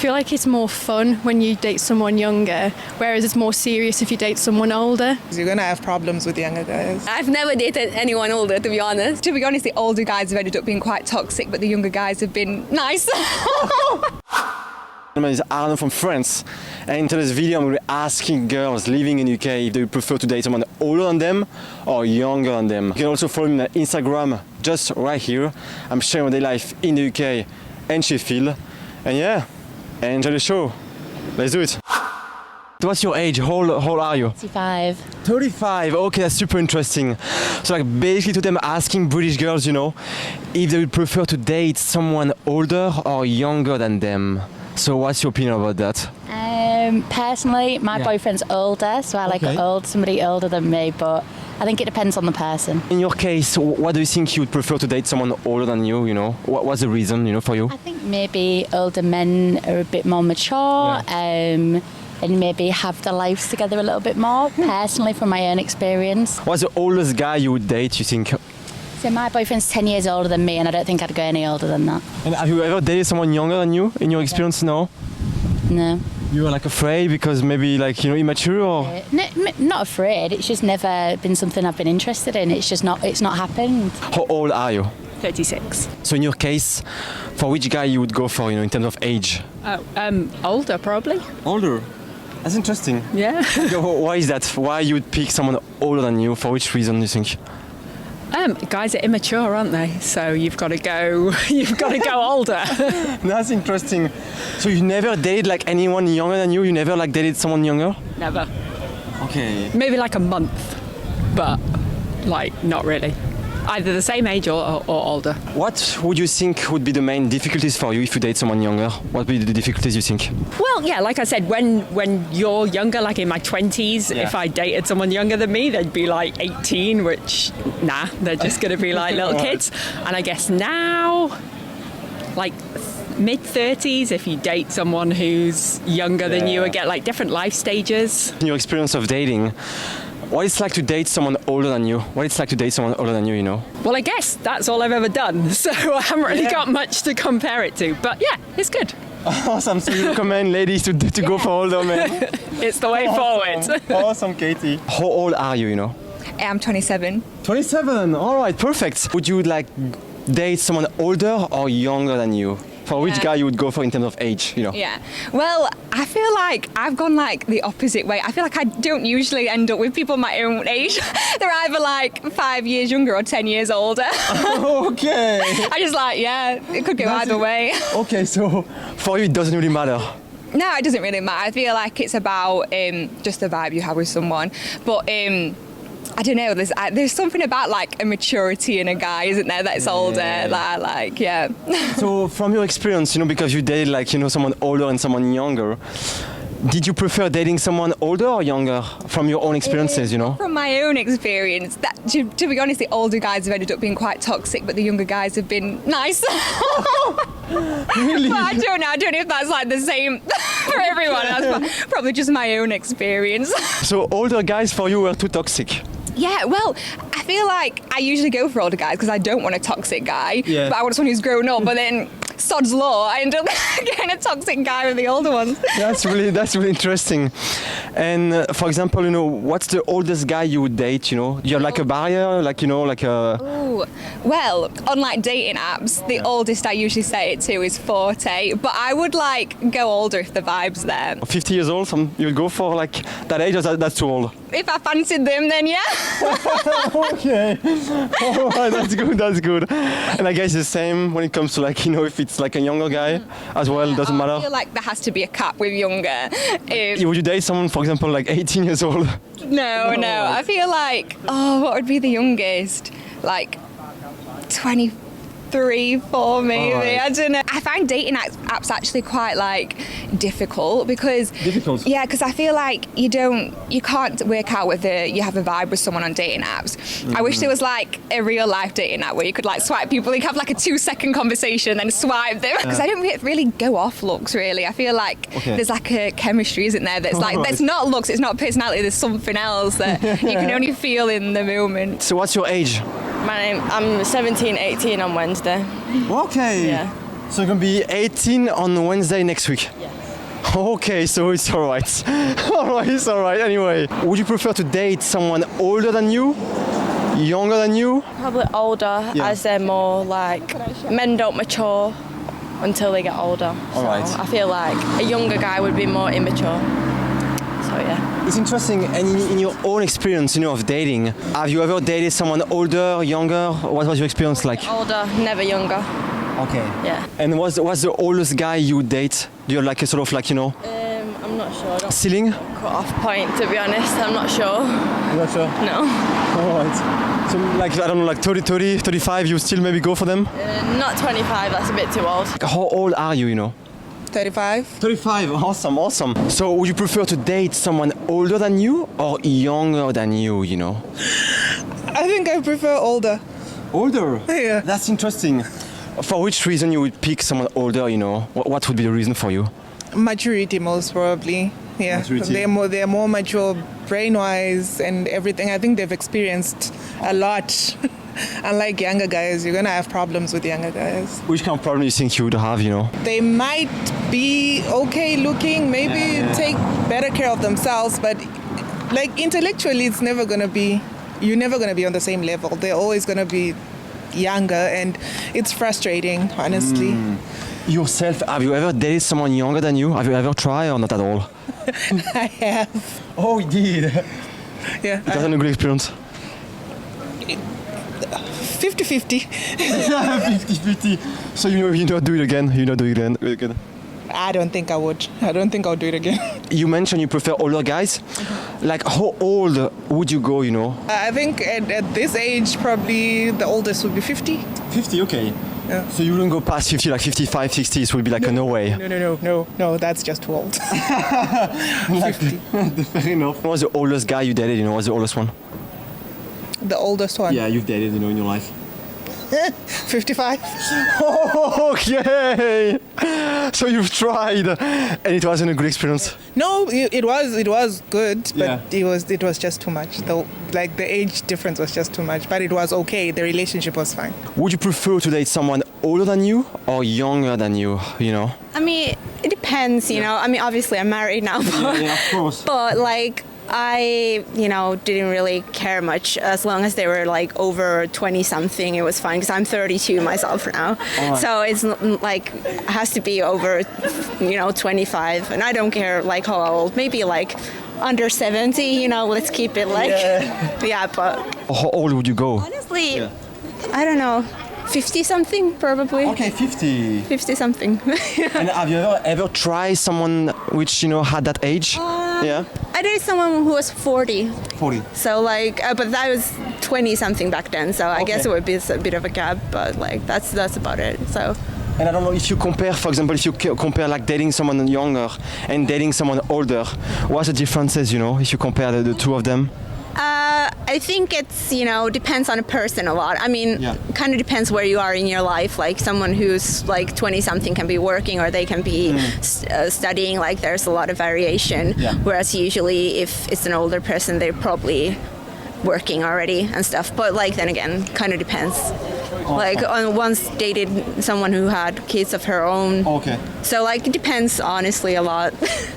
feel like it's more fun when you date someone younger, whereas it's more serious if you date someone older. You're going to have problems with younger guys. I've never dated anyone older, to be honest. To be honest, the older guys have ended up being quite toxic, but the younger guys have been nice. My name is Arno from France, and in today's video I'm going to be asking girls living in UK if they prefer to date someone older than them or younger than them. You can also follow me on Instagram just right here. I'm sharing my daily life in the UK and Sheffield, and yeah, enjoy the show. Let's do it. What's your age? How old are you? 35. 35, okay, that's super interesting. So like basically today I'm asking British girls, you know, if they would prefer to date someone older or younger than them. So what's your opinion about that? Personally, my boyfriend's older, so I like somebody older than me, but I think it depends on the person. In your case, what do you think you would prefer to date someone older than you, you know? What's the reason, you know, for you? I think maybe older men are a bit more mature, and maybe have their lives together a little bit more, personally from my own experience. What's the oldest guy you would date, you think? So my boyfriend's 10 years older than me, and I don't think I'd go any older than that. And have you ever dated someone younger than you, in your experience? No? No. You were like afraid because maybe like, you know, immature or? No, not afraid, it's just never been something I've been interested in, it's not happened. How old are you? 36. So in your case, for which guy you would go for, you know, in terms of age? Older probably. Older? That's interesting. Yeah. Why is that? Why you would pick someone older than you? For which reason do you think? Guys are immature, aren't they? So you've got to go older. That's interesting. So you never dated like anyone younger than you? You never like dated someone younger? Never. Okay. Maybe like a month, but like not really. Either the same age or older. What would you think would be the main difficulties for you if you date someone younger? What would be the difficulties you think? Well, yeah, like I said, when you're younger, like in my 20s, if I dated someone younger than me, they'd be like 18, which, nah, they're just going to be like little kids. And I guess now, like mid-30s, if you date someone who's younger than you, or get like different life stages. In your experience of dating, what it's like to date someone older than you? What it's like to date someone older than you, you know? Well, I guess that's all I've ever done, so I haven't really got much to compare it to. But yeah, it's good. Awesome, so you recommend ladies to go for older men? It's the way forward. Awesome, Katie. How old are you, you know? I'm 27. 27, all right, perfect. Would you like date someone older or younger than you? For which guy you would go for in terms of age, you know? Yeah. Well, I feel like I've gone like the opposite way. I feel like I don't usually end up with people my own age. They're either like 5 years younger or 10 years older. Okay. I just like, it could go either way. Okay, so for you it doesn't really matter. No, it doesn't really matter. I feel like it's about just the vibe you have with someone. But I don't know, there's something about like a maturity in a guy, isn't there, that's older, that I like, So from your experience, you know, because you dated like, you know, someone older and someone younger, did you prefer dating someone older or younger from your own experiences, you know? From my own experience, to be honest, the older guys have ended up being quite toxic, but the younger guys have been nice. Really? But I don't know if that's like the same for everyone. That's probably just my own experience. So older guys for you were too toxic? Yeah, well, I feel like I usually go for older guys because I don't want a toxic guy, but I want someone who's grown up, but then sod's law, I end up getting a toxic guy with the older ones. That's really interesting. And for example, you know, what's the oldest guy you would date, you know? Do you have like a barrier, like, you know, like a... Ooh. Well, on like dating apps, the oldest I usually say it to is 40, but I would like go older if the vibe's there. 50 years old, you would go for like that age, or that's too old? If I fancied them, then yeah. Okay. All right, that's good. And I guess the same when it comes to like, you know, if it's like a younger guy as well, doesn't matter? I feel like there has to be a cap with younger. Would you date someone, for example, like 18 years old? No. I feel like, what would be the youngest? Like 23, 4 maybe. Right. I don't know. I find dating apps actually quite like difficult because yeah, because I feel like you can't work out whether you have a vibe with someone on dating apps. I wish there was like a real life dating app where you could like swipe people, you could have like a 2-second conversation and then swipe them, because I don't really go off looks really. I feel like there's like a chemistry, isn't there, that's like that's not looks, it's not personality, there's something else that you can only feel in the moment. So what's your age? I'm 17, 18 on Wednesday. Okay. Yeah. So you're gonna be 18 on Wednesday next week? Yes. Okay, so it's alright. Alright, it's alright. Anyway, would you prefer to date someone older than you? Younger than you? Probably older, Yeah. as they're more like, men don't mature until they get older. So Alright. I feel like a younger guy would be more immature. So yeah. It's interesting, and in your own experience, of dating, have you ever dated someone older, younger? What was your experience like? Older, never younger. Okay. Yeah. And what's the oldest guy you would date? Do you like a sort of like, I'm not sure. I don't ceiling? cut off point, to be honest. I'm not sure. I'm not sure. No. Alright. So like, I don't know, like 30, 35, you still maybe go for them? Not 25, that's a bit too old. How old are you, 35. 35, awesome. So would you prefer to date someone older than you or younger than you, I think I prefer older. Older? Yeah. That's interesting. For which reason you would pick someone older, What would be the reason for you? Maturity, most probably. Yeah. Maturity. They're more mature brain-wise and everything. I think they've experienced a lot. Unlike younger guys, you're gonna have problems with younger guys. Which kind of problem you think you would have, They might be okay looking, maybe take better care of themselves, but like intellectually, it's never gonna be. You're never gonna be on the same level. They're always gonna be younger, and it's frustrating, honestly. Yourself, have you ever dated someone younger than you? Have you ever tried or not at all? I have. Oh, you did. Yeah. It wasn't a good experience. 50-50. 50-50. So you not do it again? You not do it again? I don't think I would. I don't think I'll do it again. You mentioned you prefer older guys. Like, how old would you go, I think at this age, probably the oldest would be 50. 50, okay. Yeah. So you wouldn't go past 50, like 55, 60, it would be like a no way. No, that's just too old. 50. Fair enough. What was the oldest guy you dated, What's the oldest one? The oldest one. Yeah, you've dated, in your life. 55. Okay. So you've tried, and it wasn't a good experience. No, it was good, but Yeah. it was just too much. The age difference was just too much, but it was okay. The relationship was fine. Would you prefer to date someone older than you or younger than you? I mean, it depends, I mean, obviously I'm married now, but, of course. but like, I, didn't really care much as long as they were like over 20 something. It was fine because I'm 32 myself now. Right. So it's like, it has to be over, 25. And I don't care like how old, maybe like under 70, let's keep it like, yeah, but How old would you go? honestly, I don't know, 50 something probably. Okay, 50. 50 something. And have you ever tried someone which, had that age? Yeah. I dated someone who was 40. 40. So like, but that was 20 something back then. So I guess it would be a bit of a gap, but like that's about it. So. And I don't know if you compare, for example, if you compare like dating someone younger and dating someone older, what's the differences, if you compare the two of them? I think it's, depends on a person a lot. I mean, kind of depends where you are in your life. Like someone who's like 20 something can be working or they can be studying. Like there's a lot of variation. Yeah. Whereas usually if it's an older person, they're probably working already and stuff. But like then again, kind of depends. Like I once dated someone who had kids of her own. Okay. So like it depends honestly a lot.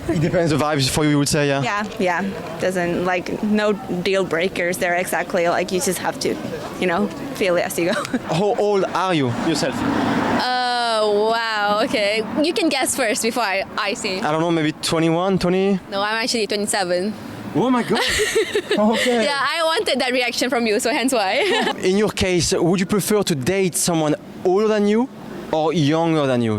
It depends the vibes for you would say, yeah? Yeah. Doesn't like no deal breakers there exactly. Like you just have to, feel it as you go. How old are you yourself? Oh, wow. Okay. You can guess first before I say. I don't know, maybe 21, 20? No, I'm actually 27. Oh my god. Okay. Yeah, I wanted that reaction from you, so hence why. In your case, would you prefer to date someone older than you or younger than you,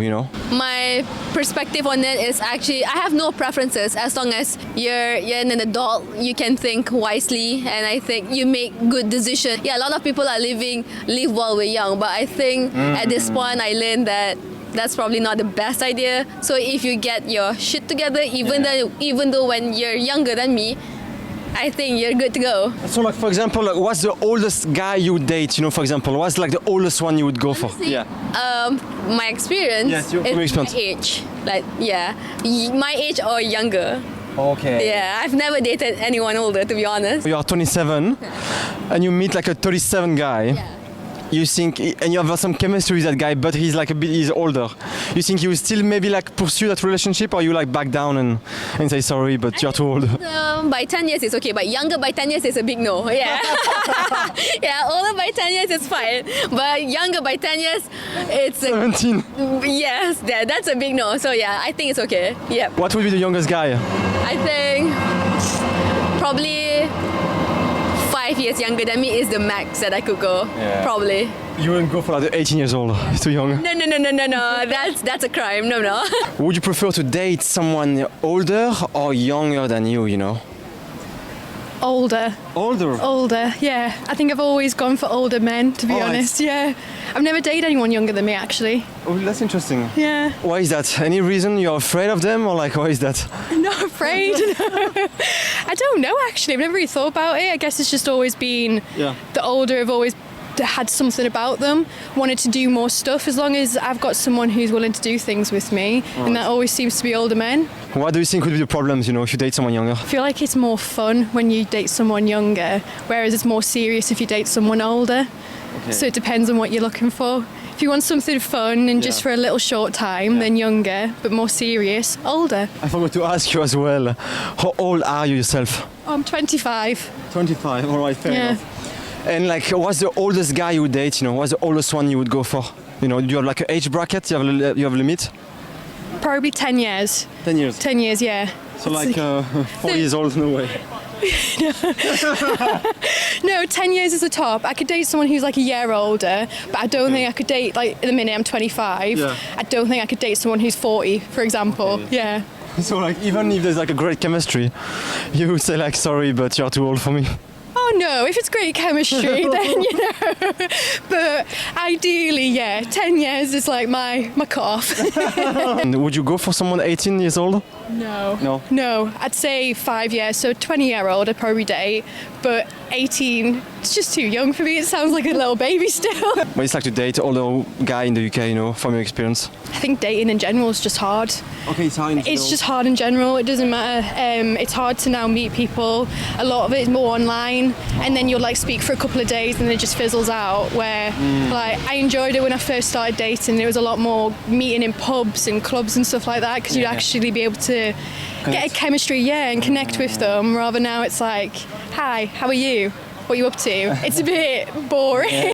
My perspective on it is actually, I have no preferences as long as you're an adult, you can think wisely, and I think you make good decisions. Yeah, a lot of people are live while we're young, but I think at this point I learned that that's probably not the best idea. So if you get your shit together, even though when you're younger than me, I think you're good to go. So like for example, like, what's the oldest guy you would date, for example? What's like the oldest one you would go for? Yeah. My experience Yes, your is experience. my age. Like, yeah, my age or younger. Okay. Yeah, I've never dated anyone older, to be honest. You are 27 and you meet like a 37 guy. Yeah. you think, and you have some chemistry with that guy, but he's older. You think you will still maybe like pursue that relationship, or you like back down and say sorry, but you're too old? By 10 years it's okay, but younger by 10 years is a big no. Yeah. Yeah, older by 10 years is fine, but younger by 10 years, it's 17. Yes, that's a big no. So yeah, I think it's okay. Yeah. What would be the youngest guy? I think probably 5 years younger than me is the max that I could go. Yeah. Probably. You wouldn't go for like the 18 years old. It's too young. No. That's a crime. No. Would you prefer to date someone older or younger than you, you know? Older. Older? Yeah. I think I've always gone for older men, to be honest. Yeah. I've never dated anyone younger than me, actually. Oh, that's interesting. Yeah. Why is that? Any reason you're afraid of them, or like why is that? I'm not afraid. No. I don't know, actually. I've never really thought about it. I guess it's just always been the older have always had something about them, wanted to do more stuff. As long as I've got someone who's willing to do things with me, and that always seems to be older men. What do you think would be the problems, you know, if you date someone younger? I feel like it's more fun when you date someone younger, whereas it's more serious if you date someone older. Okay. So it depends on what you're looking for. If you want something fun and just for a little short time, then younger, but more serious, older. I forgot to ask you as well, how old are you yourself? I'm 25. 25, all right, fair enough. And like, what's the oldest guy you would date, you know? What's the oldest one you would go for? You know, do you have like an age bracket? You have a limit? Probably 10 years. 10 years? 10 years, yeah. So like 4 years old, no way. No, 10 years is the top. I could date someone who's like a year older, but I don't think I could date, like, in the minute I'm 25. Yeah. I don't think I could date someone who's 40, for example. Okay. Yeah. So like, even if there's like a great chemistry, you would say like, sorry, but you're too old for me. Oh no, if it's great chemistry, then you know. But ideally, yeah, 10 years is like my cut-off. Would you go for someone 18 years old? No, I'd say 5 years, so 20-year-old I'd probably date, but 18, it's just too young for me. It sounds like a little baby still. But it's like to date an older guy in the UK, you know, from your experience? I think dating in general is just hard. Okay, it's hard in general. It's just hard in general, it doesn't matter. It's hard to now meet people. A lot of it is more online, and then you'll like speak for a couple of days and it just fizzles out, where like I enjoyed it when I first started dating. There was a lot more meeting in pubs and clubs and stuff like that, because you'd actually be able to get a chemistry, and connect with them, rather now it's like, hi, how are you? What are you up to? It's a bit boring.